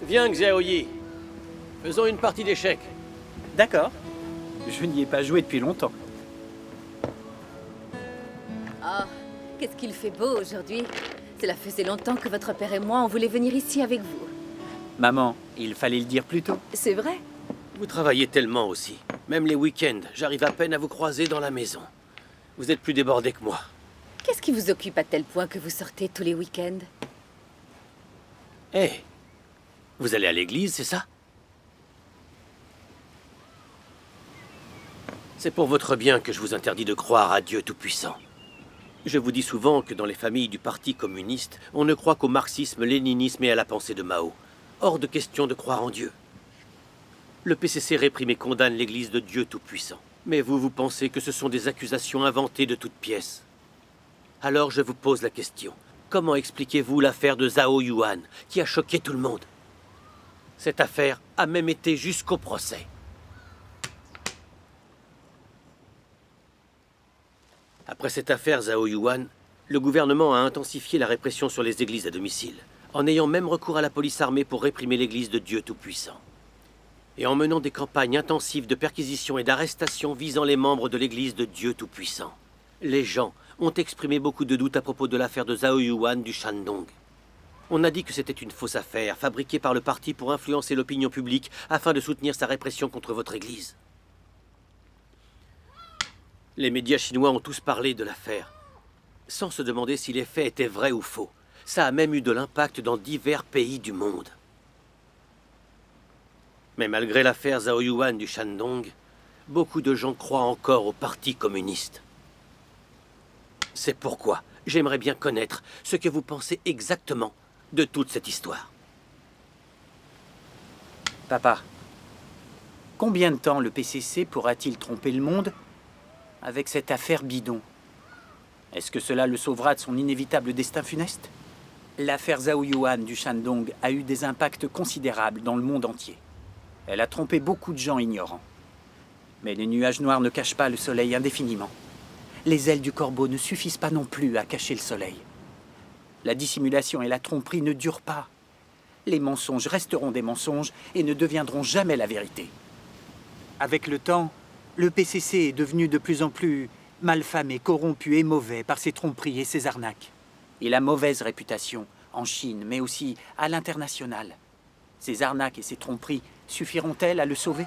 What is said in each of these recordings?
Viens, Xiaoyi. Faisons une partie d'échecs. D'accord. Je n'y ai pas joué depuis longtemps. Oh, qu'est-ce qu'il fait beau aujourd'hui. Cela faisait longtemps que votre père et moi, on voulait venir ici avec vous. Maman, il fallait le dire plus tôt. C'est vrai? Vous travaillez tellement aussi. Même les week-ends, j'arrive à peine à vous croiser dans la maison. Vous êtes plus débordés que moi. Qu'est-ce qui vous occupe à tel point que vous sortez tous les week-ends? Hé, vous allez à l'église, c'est ça? C'est pour votre bien que je vous interdis de croire à Dieu Tout-Puissant. Je vous dis souvent que dans les familles du Parti communiste, on ne croit qu'au marxisme, léninisme et à la pensée de Mao. Hors de question de croire en Dieu. Le PCC réprime et condamne l'Église de Dieu Tout-Puissant. Mais vous pensez que ce sont des accusations inventées de toutes pièces. Alors je vous pose la question. Comment expliquez-vous l'affaire de Zhao Yuan, qui a choqué tout le monde? Cette affaire a même été jusqu'au procès. Après cette affaire Zhao Yuan, le gouvernement a intensifié la répression sur les églises à domicile, en ayant même recours à la police armée pour réprimer l'Église de Dieu Tout-Puissant. Et en menant des campagnes intensives de perquisition et d'arrestation visant les membres de l'Église de Dieu Tout-Puissant. Les gens ont exprimé beaucoup de doutes à propos de l'affaire de Zhao Yuan du Shandong. On a dit que c'était une fausse affaire, fabriquée par le parti pour influencer l'opinion publique afin de soutenir sa répression contre votre Église. Les médias chinois ont tous parlé de l'affaire, sans se demander si les faits étaient vrais ou faux. Ça a même eu de l'impact dans divers pays du monde. Mais malgré l'affaire Zhao Yuan du Shandong, beaucoup de gens croient encore au Parti communiste. C'est pourquoi j'aimerais bien connaître ce que vous pensez exactement de toute cette histoire. Papa, combien de temps le PCC pourra-t-il tromper le monde avec cette affaire bidon? Est-ce que cela le sauvera de son inévitable destin funeste? L'affaire Zhao Yuan du Shandong a eu des impacts considérables dans le monde entier. Elle a trompé beaucoup de gens ignorants. Mais les nuages noirs ne cachent pas le soleil indéfiniment. Les ailes du corbeau ne suffisent pas non plus à cacher le soleil. La dissimulation et la tromperie ne durent pas. Les mensonges resteront des mensonges et ne deviendront jamais la vérité. Avec le temps, le PCC est devenu de plus en plus malfamé, corrompu et mauvais par ses tromperies et ses arnaques. Il a mauvaise réputation en Chine, mais aussi à l'international. Ces arnaques et ces tromperies suffiront-elles à le sauver?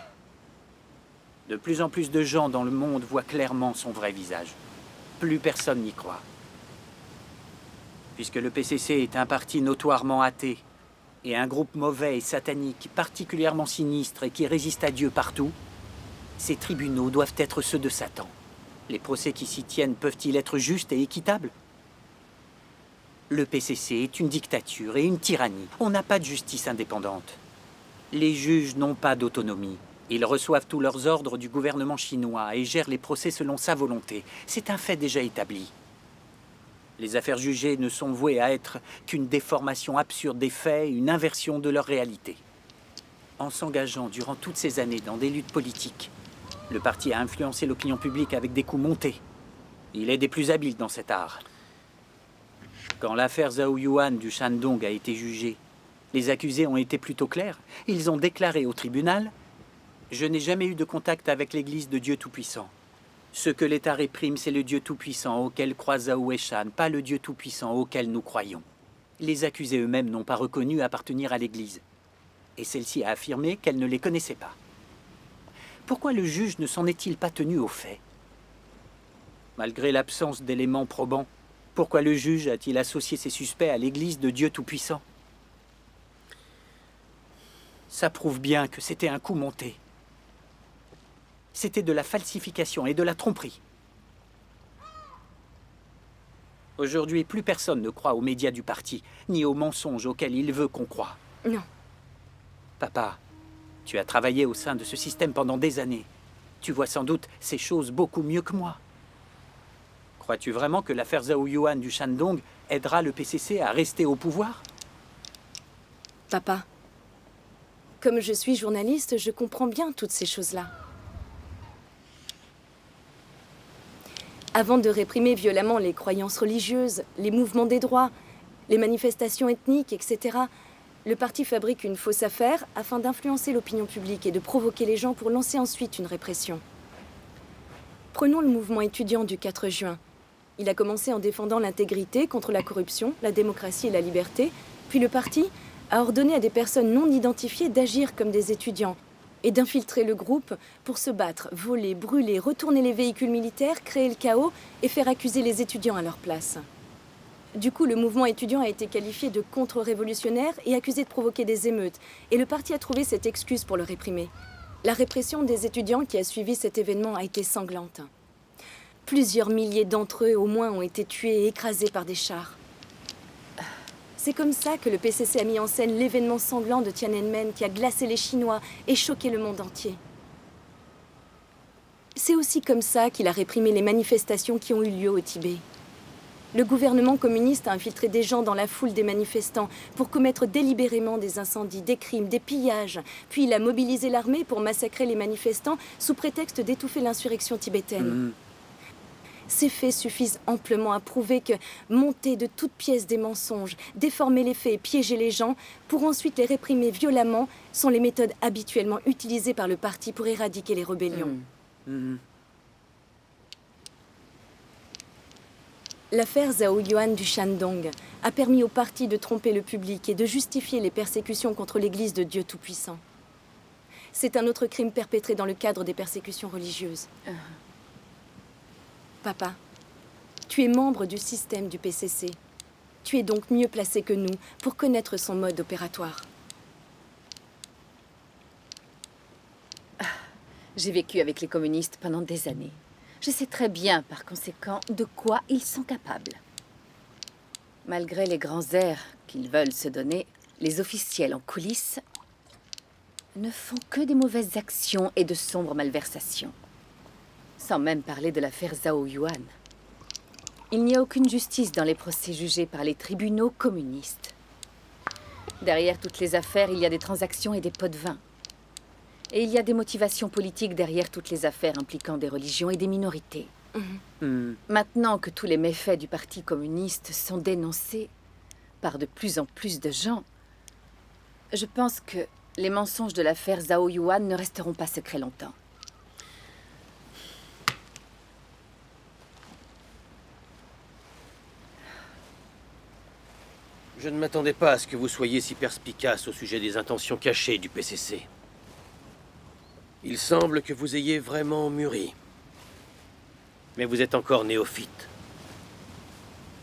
De plus en plus de gens dans le monde voient clairement son vrai visage. Plus personne n'y croit. Puisque le PCC est un parti notoirement athée et un groupe mauvais et satanique particulièrement sinistre et qui résiste à Dieu partout, ces tribunaux doivent être ceux de Satan. Les procès qui s'y tiennent peuvent-ils être justes et équitables? Le PCC est une dictature et une tyrannie. On n'a pas de justice indépendante. Les juges n'ont pas d'autonomie. Ils reçoivent tous leurs ordres du gouvernement chinois et gèrent les procès selon sa volonté. C'est un fait déjà établi. Les affaires jugées ne sont vouées à être qu'une déformation absurde des faits, une inversion de leur réalité. En s'engageant durant toutes ces années dans des luttes politiques, le parti a influencé l'opinion publique avec des coups montés. Il est des plus habiles dans cet art. Quand l'affaire Zhao Yuan du Shandong a été jugée, les accusés ont été plutôt clairs. Ils ont déclaré au tribunal « Je n'ai jamais eu de contact avec l'Église de Dieu Tout-Puissant. Ce que l'État réprime, c'est le Dieu Tout-Puissant auquel croit Zhao Weishan, pas le Dieu Tout-Puissant auquel nous croyons. » Les accusés eux-mêmes n'ont pas reconnu appartenir à l'Église. Et celle-ci a affirmé qu'elle ne les connaissait pas. Pourquoi le juge ne s'en est-il pas tenu aux faits? Malgré l'absence d'éléments probants, pourquoi le juge a-t-il associé ses suspects à l'Église de Dieu Tout-Puissant? Ça prouve bien que c'était un coup monté. C'était de la falsification et de la tromperie. Aujourd'hui, plus personne ne croit aux médias du parti, ni aux mensonges auxquels il veut qu'on croie. Non. Papa, tu as travaillé au sein de ce système pendant des années. Tu vois sans doute ces choses beaucoup mieux que moi. Crois-tu vraiment que l'affaire Zhao Yuan du Shandong aidera le PCC à rester au pouvoir? Papa, comme je suis journaliste, je comprends bien toutes ces choses-là. Avant de réprimer violemment les croyances religieuses, les mouvements des droits, les manifestations ethniques, etc., Le parti fabrique une fausse affaire afin d'influencer l'opinion publique et de provoquer les gens pour lancer ensuite une répression. Prenons le mouvement étudiant du 4 juin. Il a commencé en défendant l'intégrité contre la corruption, la démocratie et la liberté, puis le parti a ordonné à des personnes non identifiées d'agir comme des étudiants et d'infiltrer le groupe pour se battre, voler, brûler, retourner les véhicules militaires, créer le chaos et faire accuser les étudiants à leur place. Du coup, le mouvement étudiant a été qualifié de contre-révolutionnaire et accusé de provoquer des émeutes, et le parti a trouvé cette excuse pour le réprimer. La répression des étudiants qui a suivi cet événement a été sanglante. Plusieurs milliers d'entre eux, au moins, ont été tués et écrasés par des chars. C'est comme ça que le PCC a mis en scène l'événement sanglant de Tiananmen qui a glacé les Chinois et choqué le monde entier. C'est aussi comme ça qu'il a réprimé les manifestations qui ont eu lieu au Tibet. Le gouvernement communiste a infiltré des gens dans la foule des manifestants pour commettre délibérément des incendies, des crimes, des pillages. Puis il a mobilisé l'armée pour massacrer les manifestants sous prétexte d'étouffer l'insurrection tibétaine. Ces faits suffisent amplement à prouver que monter de toutes pièces des mensonges, déformer les faits et piéger les gens, pour ensuite les réprimer violemment, sont les méthodes habituellement utilisées par le parti pour éradiquer les rébellions. L'affaire Zhao Yuan du Shandong a permis au parti de tromper le public et de justifier les persécutions contre l'Église de Dieu Tout-Puissant. C'est un autre crime perpétré dans le cadre des persécutions religieuses. Papa, tu es membre du système du PCC. Tu es donc mieux placé que nous pour connaître son mode opératoire. J'ai vécu avec les communistes pendant des années. Je sais très bien, par conséquent, de quoi ils sont capables. Malgré les grands airs qu'ils veulent se donner, les officiels en coulisses ne font que des mauvaises actions et de sombres malversations. Sans même parler de l'affaire Zhao Yuan. Il n'y a aucune justice dans les procès jugés par les tribunaux communistes. Derrière toutes les affaires, il y a des transactions et des pots de vin. Et il y a des motivations politiques derrière toutes les affaires impliquant des religions et des minorités. Maintenant que tous les méfaits du Parti communiste sont dénoncés par de plus en plus de gens, je pense que les mensonges de l'affaire Zhao Yuan ne resteront pas secrets longtemps. Je ne m'attendais pas à ce que vous soyez si perspicace au sujet des intentions cachées du PCC. Il semble que vous ayez vraiment mûri. Mais vous êtes encore néophyte.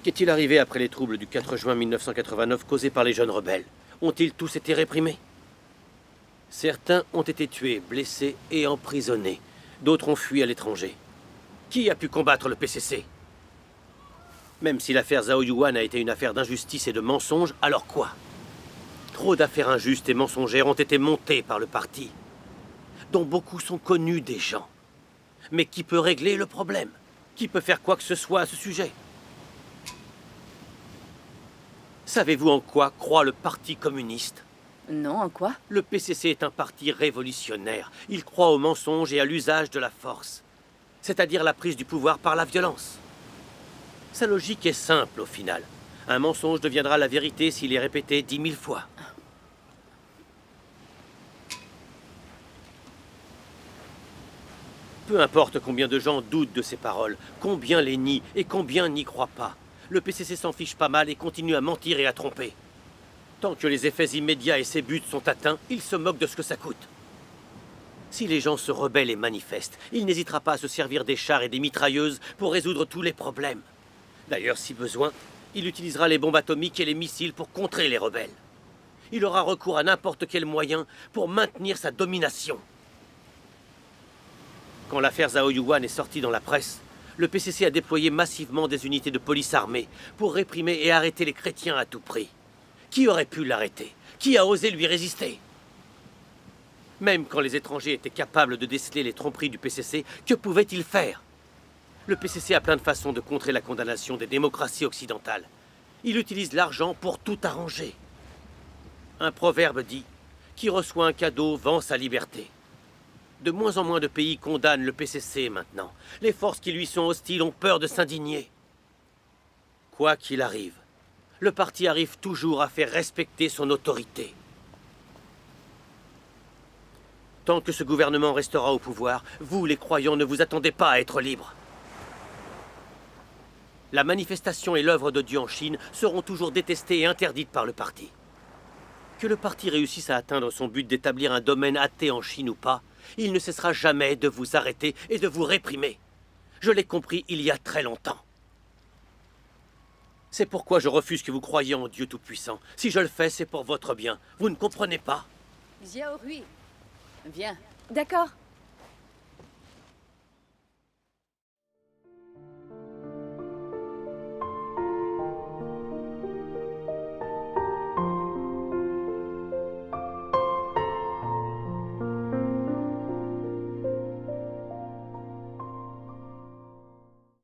Qu'est-il arrivé après les troubles du 4 juin 1989 causés par les jeunes rebelles? Ont-ils tous été réprimés? Certains ont été tués, blessés et emprisonnés. D'autres ont fui à l'étranger. Qui a pu combattre le PCC? Même si l'affaire Zhao Yuan a été une affaire d'injustice et de mensonges, alors quoi? Trop d'affaires injustes et mensongères ont été montées par le parti, dont beaucoup sont connus des gens. Mais qui peut régler le problème? Qui peut faire quoi que ce soit à ce sujet? Savez-vous en quoi croit le Parti communiste? Non, en quoi? Le PCC est un parti révolutionnaire. Il croit au mensonge et à l'usage de la force, c'est-à-dire la prise du pouvoir par la violence. Sa logique est simple au final. Un mensonge deviendra la vérité s'il est répété 10 000 fois. Peu importe combien de gens doutent de ces paroles, combien les nient et combien n'y croient pas, le PCC s'en fiche pas mal et continue à mentir et à tromper. Tant que les effets immédiats et ses buts sont atteints, il se moque de ce que ça coûte. Si les gens se rebellent et manifestent, il n'hésitera pas à se servir des chars et des mitrailleuses pour résoudre tous les problèmes. D'ailleurs, si besoin, il utilisera les bombes atomiques et les missiles pour contrer les rebelles. Il aura recours à n'importe quel moyen pour maintenir sa domination. Quand l'affaire Zhao Yuan est sortie dans la presse, le PCC a déployé massivement des unités de police armée pour réprimer et arrêter les chrétiens à tout prix. Qui aurait pu l'arrêter? Qui a osé lui résister? Même quand les étrangers étaient capables de déceler les tromperies du PCC, que pouvaient-ils faire? Le PCC a plein de façons de contrer la condamnation des démocraties occidentales. Il utilise l'argent pour tout arranger. Un proverbe dit « Qui reçoit un cadeau vend sa liberté ». De moins en moins de pays condamnent le PCC maintenant. Les forces qui lui sont hostiles ont peur de s'indigner. Quoi qu'il arrive, le parti arrive toujours à faire respecter son autorité. Tant que ce gouvernement restera au pouvoir, vous, les croyants, ne vous attendez pas à être libres. La manifestation et l'œuvre de Dieu en Chine seront toujours détestées et interdites par le parti. Que le parti réussisse à atteindre son but d'établir un domaine athée en Chine ou pas, il ne cessera jamais de vous arrêter et de vous réprimer. Je l'ai compris il y a très longtemps. C'est pourquoi je refuse que vous croyiez en Dieu Tout-Puissant. Si je le fais, c'est pour votre bien. Vous ne comprenez pas? Xiao Rui, viens. D'accord.